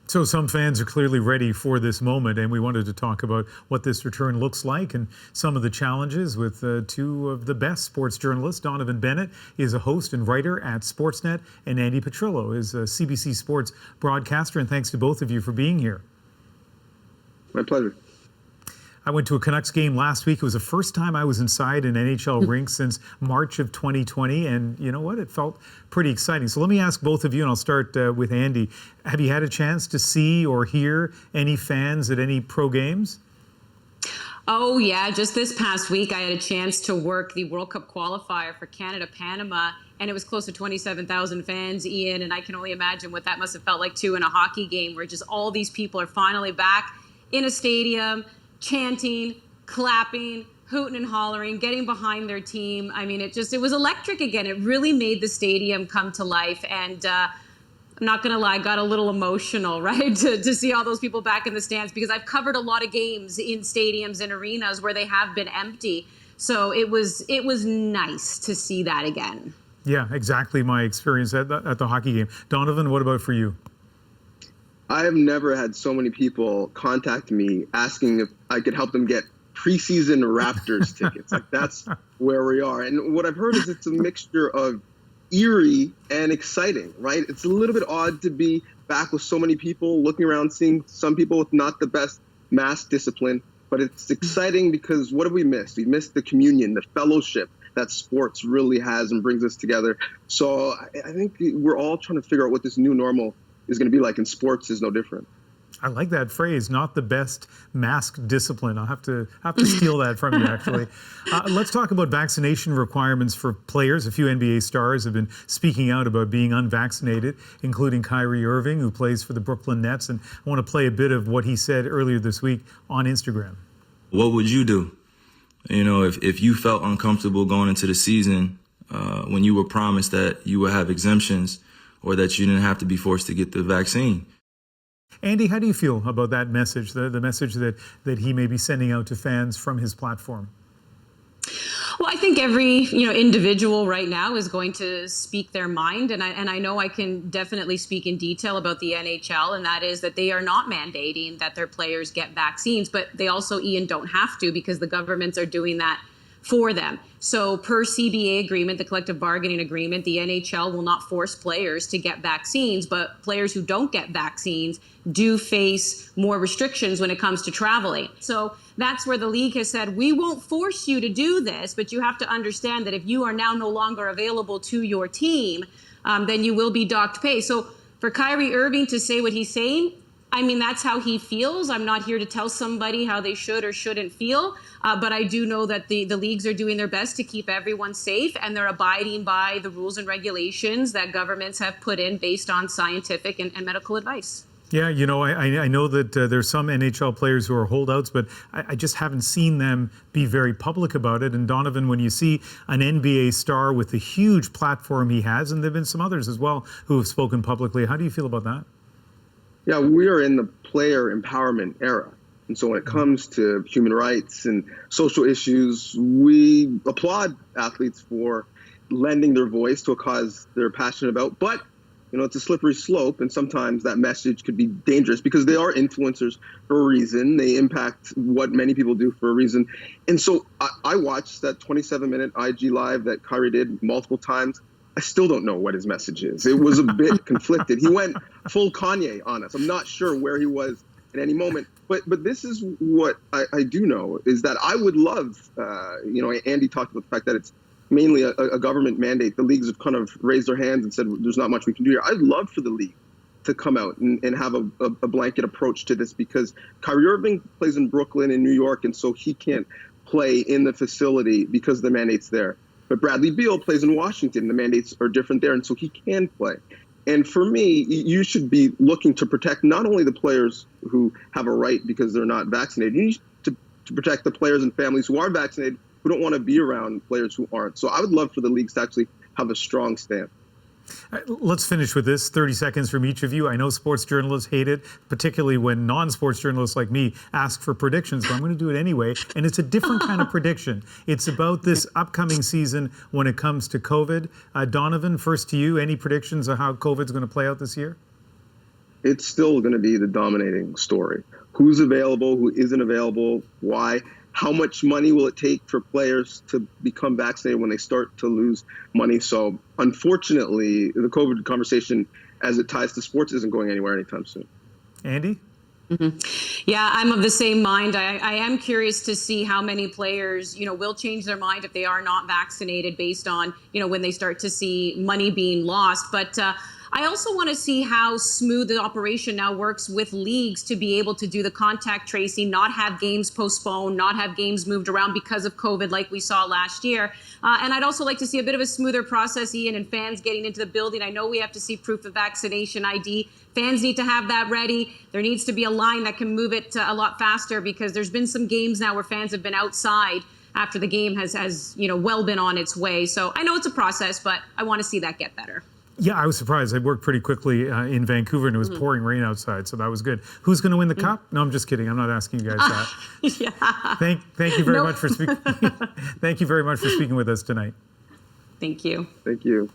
So some fans are clearly ready for this moment, and we wanted to talk about what this return looks like and some of the challenges with two of the best sports journalists. Donnovan Bennett is a host and writer at Sportsnet, and Andi Petrillo is a CBC Sports broadcaster. And thanks to both of you for being here. My pleasure. I went to a Canucks game last week. It was the first time I was inside an NHL rink since March of 2020. And you know what? It felt pretty exciting. So let me ask both of you, and I'll start with Andi. Have you had a chance to see or hear any fans at any pro games? Oh, yeah. Just this past week, I had a chance to work the World Cup qualifier for Canada-Panama, and it was close to 27,000 fans, Ian, and I can only imagine what that must have felt like, too, in a hockey game where just all these people are finally back in a stadium, chanting, clapping, hooting and hollering, getting behind their team. I mean, it was electric again. It really made the stadium come to life. And I'm not going to lie, got a little emotional, right, to see all those people back in the stands, because I've covered a lot of games in stadiums and arenas where they have been empty. So it was nice to see that again. Yeah, exactly my experience at the hockey game. Donnovan, what about for you? I have never had so many people contact me asking if I could help them get preseason Raptors tickets. Like, that's where we are. And what I've heard is it's a mixture of eerie and exciting, right? It's a little bit odd to be back with so many people, looking around, seeing some people with not the best mask discipline. But it's exciting because what have we missed? We missed the communion, the fellowship that sports really has and brings us together. So I think we're all trying to figure out what this new normal is going to be like, and sports is no different. I like that phrase, not the best mask discipline. I'll have to steal that from you, actually. Let's talk about vaccination requirements for players. A few NBA stars have been speaking out about being unvaccinated, including Kyrie Irving, who plays for the Brooklyn Nets. And I want to play a bit of what he said earlier this week on Instagram. What would you do? You know, if you felt uncomfortable going into the season when you were promised that you would have exemptions or that you didn't have to be forced to get the vaccine. Andi, how do you feel about that message, the message that he may be sending out to fans from his platform? Well, I think every individual right now is going to speak their mind, and I know I can definitely speak in detail about the NHL, and that is that they are not mandating that their players get vaccines, but they also, Ian, don't have to, because the governments are doing that for them. So per CBA agreement, the collective bargaining agreement, the NHL will not force players to get vaccines, but players who don't get vaccines do face more restrictions when it comes to traveling. So that's where the league has said, we won't force you to do this, but you have to understand that if you are now no longer available to your team, then you will be docked pay. So for Kyrie Irving to say what he's saying, I mean, that's how he feels. I'm not here to tell somebody how they should or shouldn't feel, but I do know that the leagues are doing their best to keep everyone safe, and they're abiding by the rules and regulations that governments have put in based on scientific and medical advice. Yeah, I know that there's some NHL players who are holdouts, but I just haven't seen them be very public about it. And Donnovan, when you see an NBA star with the huge platform he has, and there have been some others as well who have spoken publicly, how do you feel about that? Yeah, we are in the player empowerment era. And so when it comes to human rights and social issues, we applaud athletes for lending their voice to a cause they're passionate about. But, it's a slippery slope, and sometimes that message could be dangerous because they are influencers for a reason. They impact what many people do for a reason. And so I watched that 27-minute IG Live that Kyrie did multiple times. I still don't know what his message is. It was a bit conflicted. He went full Kanye on us. I'm not sure where he was at any moment. But this is what I do know, is that I would love, Andi talked about the fact that it's mainly a government mandate. The leagues have kind of raised their hands and said, there's not much we can do here. I'd love for the league to come out and have a blanket approach to this, because Kyrie Irving plays in Brooklyn and New York, and so he can't play in the facility because the mandate's there. But Bradley Beal plays in Washington. The mandates are different there, and so he can play. And for me, you should be looking to protect not only the players who have a right because they're not vaccinated, you need to protect the players and families who are vaccinated, who don't want to be around players who aren't. So I would love for the leagues to actually have a strong stand. Let's finish with this, 30 seconds from each of you. I know sports journalists hate it, particularly when non-sports journalists like me ask for predictions, but I'm going to do it anyway. And it's a different kind of prediction. It's about this upcoming season when it comes to COVID. Donnovan, first to you. Any predictions of how COVID's going to play out this year? it's still going to be the dominating story. Who's available, who isn't available, why, how much money will it take for players to become vaccinated when they start to lose money? So unfortunately, the COVID conversation as it ties to sports isn't going anywhere anytime soon. Andi? Yeah, I'm of the same mind. I am curious to see how many players, will change their mind if they are not vaccinated based on, when they start to see money being lost. But I also want to see how smooth the operation now works with leagues to be able to do the contact tracing, not have games postponed, not have games moved around because of COVID like we saw last year. And I'd also like to see a bit of a smoother process, Ian, and fans getting into the building. I know we have to see proof of vaccination ID. Fans need to have that ready. There needs to be a line that can move it a lot faster, because there's been some games now where fans have been outside after the game has well been on its way. So I know it's a process, but I want to see that get better. Yeah, I was surprised. I worked pretty quickly in Vancouver, and it was pouring rain outside, so that was good. Who's going to win the cup? No, I'm just kidding. I'm not asking you guys that. Yeah. Thank you very much for speaking. Thank you very much for speaking with us tonight. Thank you. Thank you.